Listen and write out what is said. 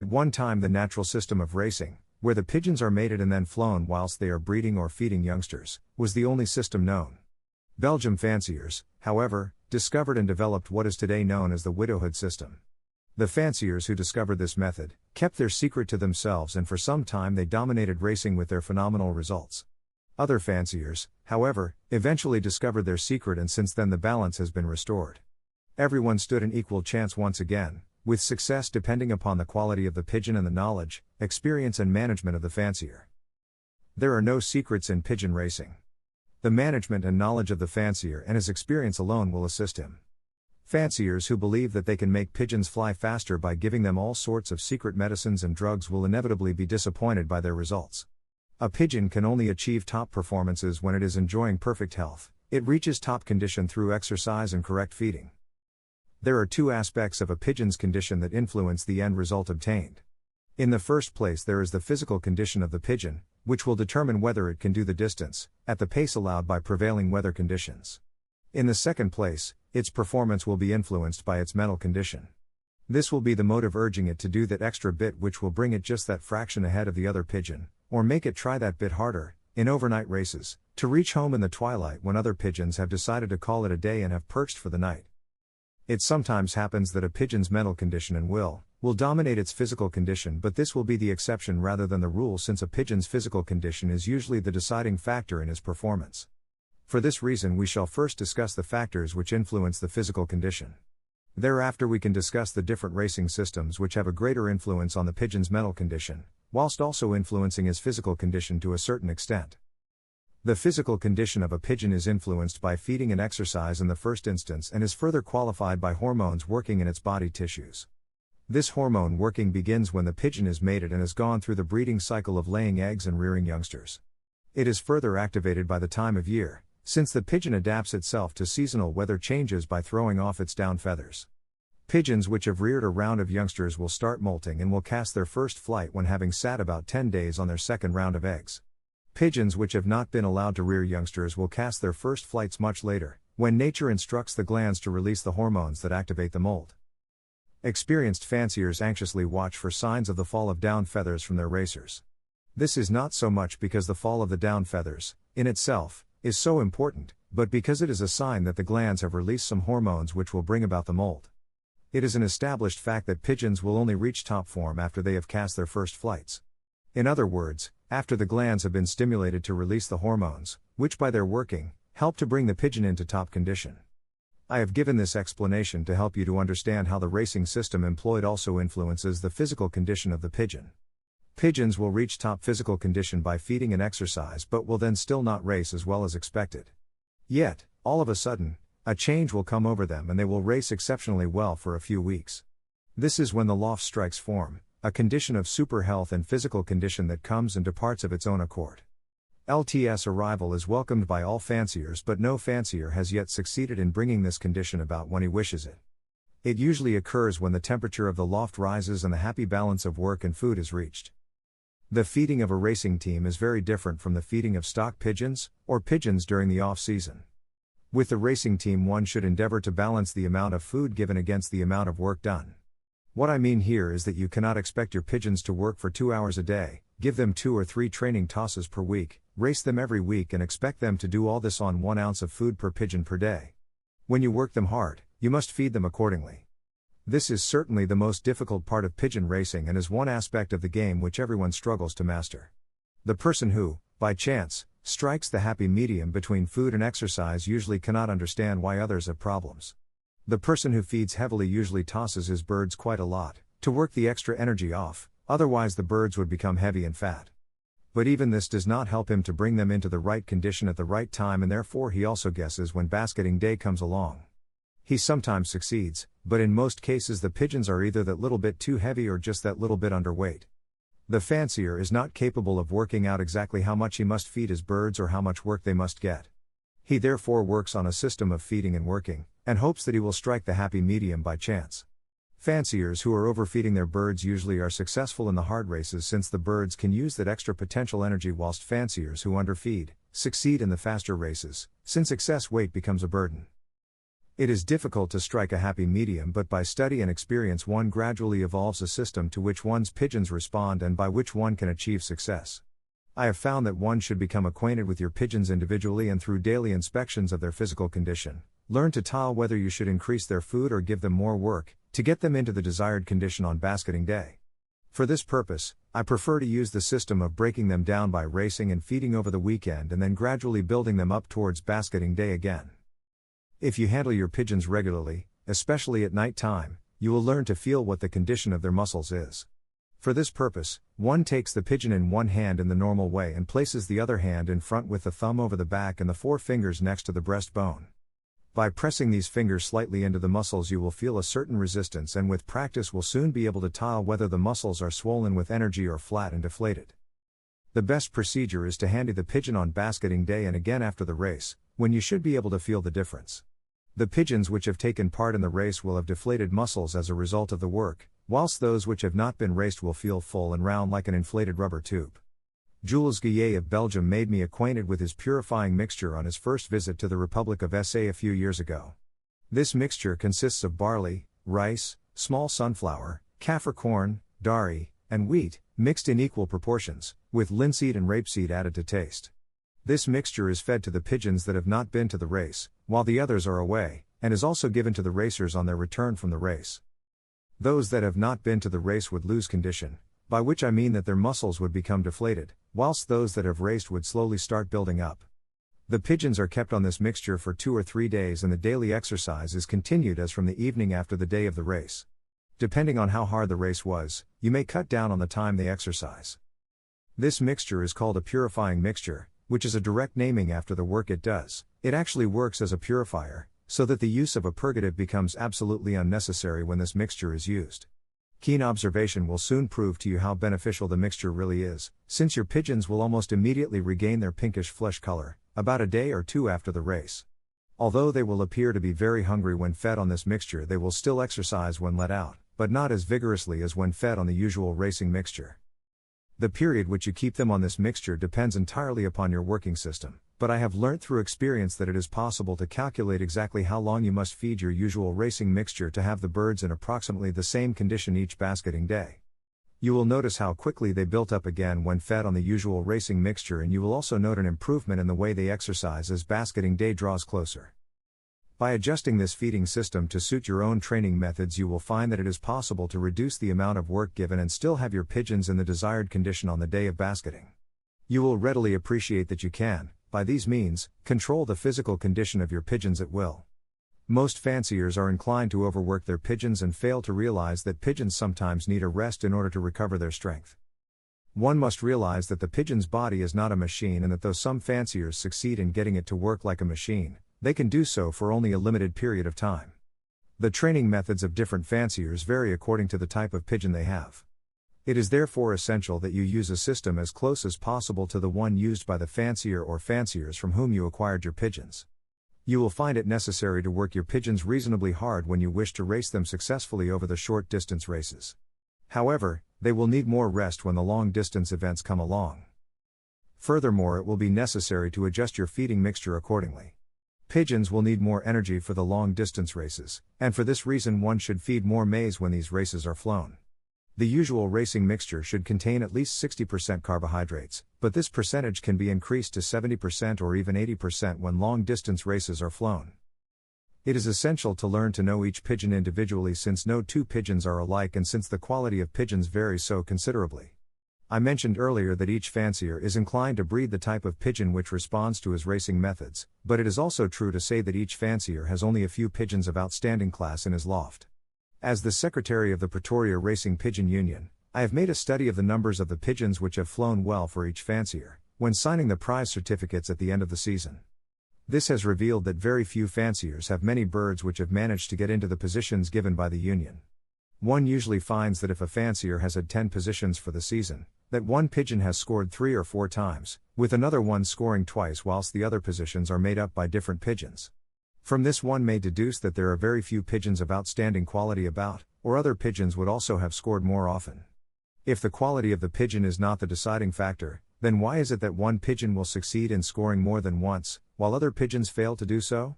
At one time the natural system of racing, where the pigeons are mated and then flown whilst they are breeding or feeding youngsters, was the only system known. Belgium fanciers, however, discovered and developed what is today known as the widowhood system. The fanciers who discovered this method kept their secret to themselves, and for some time they dominated racing with their phenomenal results. Other fanciers, however, eventually discovered their secret, and since then the balance has been restored. Everyone stood an equal chance once again, with success depending upon the quality of the pigeon and the knowledge, experience and management of the fancier. There are no secrets in pigeon racing. The management and knowledge of the fancier and his experience alone will assist him. Fanciers who believe that they can make pigeons fly faster by giving them all sorts of secret medicines and drugs will inevitably be disappointed by their results. A pigeon can only achieve top performances when it is enjoying perfect health. It reaches top condition through exercise and correct feeding. There are two aspects of a pigeon's condition that influence the end result obtained. In the first place, there is the physical condition of the pigeon, which will determine whether it can do the distance, at the pace allowed by prevailing weather conditions. In the second place, its performance will be influenced by its mental condition. This will be the motive urging it to do that extra bit which will bring it just that fraction ahead of the other pigeon, or make it try that bit harder, in overnight races, to reach home in the twilight when other pigeons have decided to call it a day and have perched for the night. It sometimes happens that a pigeon's mental condition and will dominate its physical condition, but this will be the exception rather than the rule, since a pigeon's physical condition is usually the deciding factor in his performance. For this reason we shall first discuss the factors which influence the physical condition. Thereafter we can discuss the different racing systems which have a greater influence on the pigeon's mental condition, whilst also influencing his physical condition to a certain extent. The physical condition of a pigeon is influenced by feeding and exercise in the first instance, and is further qualified by hormones working in its body tissues. This hormone working begins when the pigeon is mated and has gone through the breeding cycle of laying eggs and rearing youngsters. It is further activated by the time of year, since the pigeon adapts itself to seasonal weather changes by throwing off its down feathers. Pigeons which have reared a round of youngsters will start molting and will cast their first flight when having sat about 10 days on their second round of eggs. Pigeons which have not been allowed to rear youngsters will cast their first flights much later, when nature instructs the glands to release the hormones that activate the molt. Experienced fanciers anxiously watch for signs of the fall of down feathers from their racers. This is not so much because the fall of the down feathers, in itself, is so important, but because it is a sign that the glands have released some hormones which will bring about the molt. It is an established fact that pigeons will only reach top form after they have cast their first flights. In other words, after the glands have been stimulated to release the hormones, which by their working, help to bring the pigeon into top condition. I have given this explanation to help you to understand how the racing system employed also influences the physical condition of the pigeon. Pigeons will reach top physical condition by feeding and exercise, but will then still not race as well as expected. Yet, all of a sudden, a change will come over them and they will race exceptionally well for a few weeks. This is when the loft strikes form, a condition of super health and physical condition that comes and departs of its own accord. LTS arrival is welcomed by all fanciers, but no fancier has yet succeeded in bringing this condition about when he wishes it. It usually occurs when the temperature of the loft rises and the happy balance of work and food is reached. The feeding of a racing team is very different from the feeding of stock pigeons, or pigeons during the off-season. With the racing team one should endeavor to balance the amount of food given against the amount of work done. What I mean here is that you cannot expect your pigeons to work for 2 hours a day, give them 2 or 3 training tosses per week, race them every week and expect them to do all this on 1 ounce of food per pigeon per day. When you work them hard, you must feed them accordingly. This is certainly the most difficult part of pigeon racing and is one aspect of the game which everyone struggles to master. The person who, by chance, strikes the happy medium between food and exercise usually cannot understand why others have problems. The person who feeds heavily usually tosses his birds quite a lot, to work the extra energy off, otherwise the birds would become heavy and fat. But even this does not help him to bring them into the right condition at the right time, and therefore he also guesses when basketing day comes along. He sometimes succeeds, but in most cases the pigeons are either that little bit too heavy or just that little bit underweight. The fancier is not capable of working out exactly how much he must feed his birds or how much work they must get. He therefore works on a system of feeding and working, and hopes that he will strike the happy medium by chance. Fanciers who are overfeeding their birds usually are successful in the hard races, since the birds can use that extra potential energy, whilst fanciers who underfeed succeed in the faster races, since excess weight becomes a burden. It is difficult to strike a happy medium, but by study and experience one gradually evolves a system to which one's pigeons respond and by which one can achieve success. I have found that one should become acquainted with your pigeons individually and through daily inspections of their physical condition. Learn to tell whether you should increase their food or give them more work, to get them into the desired condition on basketing day. For this purpose, I prefer to use the system of breaking them down by racing and feeding over the weekend and then gradually building them up towards basketing day again. If you handle your pigeons regularly, especially at night time, you will learn to feel what the condition of their muscles is. For this purpose, one takes the pigeon in one hand in the normal way and places the other hand in front with the thumb over the back and the four fingers next to the breastbone. By pressing these fingers slightly into the muscles you will feel a certain resistance, and with practice will soon be able to tell whether the muscles are swollen with energy or flat and deflated. The best procedure is to handy the pigeon on basketing day and again after the race, when you should be able to feel the difference. The pigeons which have taken part in the race will have deflated muscles as a result of the work, whilst those which have not been raced will feel full and round like an inflated rubber tube. Jules Guillet of Belgium made me acquainted with his purifying mixture on his first visit to the Republic of SA a few years ago. This mixture consists of barley, rice, small sunflower, kaffir corn, dari, and wheat, mixed in equal proportions, with linseed and rapeseed added to taste. This mixture is fed to the pigeons that have not been to the race, while the others are away, and is also given to the racers on their return from the race. Those that have not been to the race would lose condition, by which I mean that their muscles would become deflated, whilst those that have raced would slowly start building up. The pigeons are kept on this mixture for 2 or 3 days and the daily exercise is continued as from the evening after the day of the race. Depending on how hard the race was, you may cut down on the time they exercise. This mixture is called a purifying mixture, which is a direct naming after the work it does. It actually works as a purifier, so that the use of a purgative becomes absolutely unnecessary when this mixture is used. Keen observation will soon prove to you how beneficial the mixture really is, since your pigeons will almost immediately regain their pinkish flesh color, about a day or 2 after the race. Although they will appear to be very hungry when fed on this mixture, they will still exercise when let out, but not as vigorously as when fed on the usual racing mixture. The period which you keep them on this mixture depends entirely upon your working system, but I have learnt through experience that it is possible to calculate exactly how long you must feed your usual racing mixture to have the birds in approximately the same condition each basketing day. You will notice how quickly they built up again when fed on the usual racing mixture, and you will also note an improvement in the way they exercise as basketing day draws closer. By adjusting this feeding system to suit your own training methods, you will find that it is possible to reduce the amount of work given and still have your pigeons in the desired condition on the day of basketing. You will readily appreciate that you can, by these means, control the physical condition of your pigeons at will. Most fanciers are inclined to overwork their pigeons and fail to realize that pigeons sometimes need a rest in order to recover their strength. One must realize that the pigeon's body is not a machine, and that though some fanciers succeed in getting it to work like a machine, they can do so for only a limited period of time. The training methods of different fanciers vary according to the type of pigeon they have. It is therefore essential that you use a system as close as possible to the one used by the fancier or fanciers from whom you acquired your pigeons. You will find it necessary to work your pigeons reasonably hard when you wish to race them successfully over the short distance races. However, they will need more rest when the long distance events come along. Furthermore, it will be necessary to adjust your feeding mixture accordingly. Pigeons will need more energy for the long distance races, and for this reason one should feed more maize when these races are flown. The usual racing mixture should contain at least 60% carbohydrates, but this percentage can be increased to 70% or even 80% when long distance races are flown. It is essential to learn to know each pigeon individually, since no two pigeons are alike and since the quality of pigeons varies so considerably. I mentioned earlier that each fancier is inclined to breed the type of pigeon which responds to his racing methods, but it is also true to say that each fancier has only a few pigeons of outstanding class in his loft. As the secretary of the Pretoria Racing Pigeon Union, I have made a study of the numbers of the pigeons which have flown well for each fancier, when signing the prize certificates at the end of the season. This has revealed that very few fanciers have many birds which have managed to get into the positions given by the union. One usually finds that if a fancier has had 10 positions for the season, that one pigeon has scored 3 or 4 times, with another one scoring twice, whilst the other positions are made up by different pigeons. From this one may deduce that there are very few pigeons of outstanding quality about, or other pigeons would also have scored more often. If the quality of the pigeon is not the deciding factor, then why is it that one pigeon will succeed in scoring more than once, while other pigeons fail to do so?